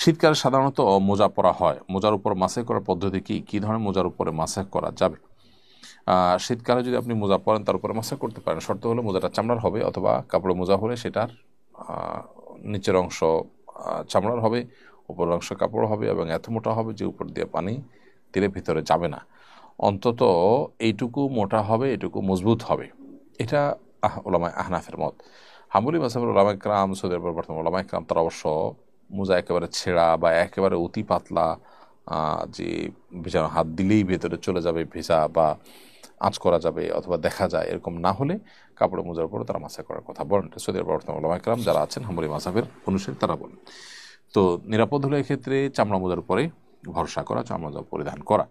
শীতকালে সাধারণত মোজা পরা হয়। মোজার উপর মাসাজ করার পদ্ধতি কী ধরনের মোজার উপরে মাসাজ করা যাবে? শীতকালে যদি আপনি মোজা পরেন তার উপরে মাসাজ করতে পারেন। শর্ত হলো মোজাটা চামড়ার হবে, অথবা কাপড়ের মোজা হলে সেটার নিচের অংশ চামড়ার হবে, উপরের অংশ কাপড় হবে, এবং এত মোটা হবে যে উপর দিয়ে পানি দিলে ভিতরে যাবে না। অন্তত এইটুকু মোটা হবে, এটুকু মজবুত হবে। এটা ওলামায়ে আহনাফের মত। হাম্বলি মাযহাবের ওলামায়ে কেরাম, সৌদি আরবের বর্তমান ওলামায়ে কেরাম, তারা অবশ্য মোজা একেবারে ছেঁড়া বা একেবারে অতি পাতলা, যে ভেজানো হাত দিলেই ভেতরে চলে যাবে ভেজা বা আঁচ করা যাবে অথবা দেখা যায়, এরকম না হলে কাপড়ে মোজার উপরে তারা মাসাজ করার কথা বলেন। সৌদি আরবের বর্তমান ওলামায়ে কেরাম যারা আছেন হাম্বলি মাযহাবের অনুসারী, তারা বলেন। তো নিরাপদ হলে এক্ষেত্রে চামড়া মোজার উপরে ভরসা করা, চামড়া মোজা পরিধান করা।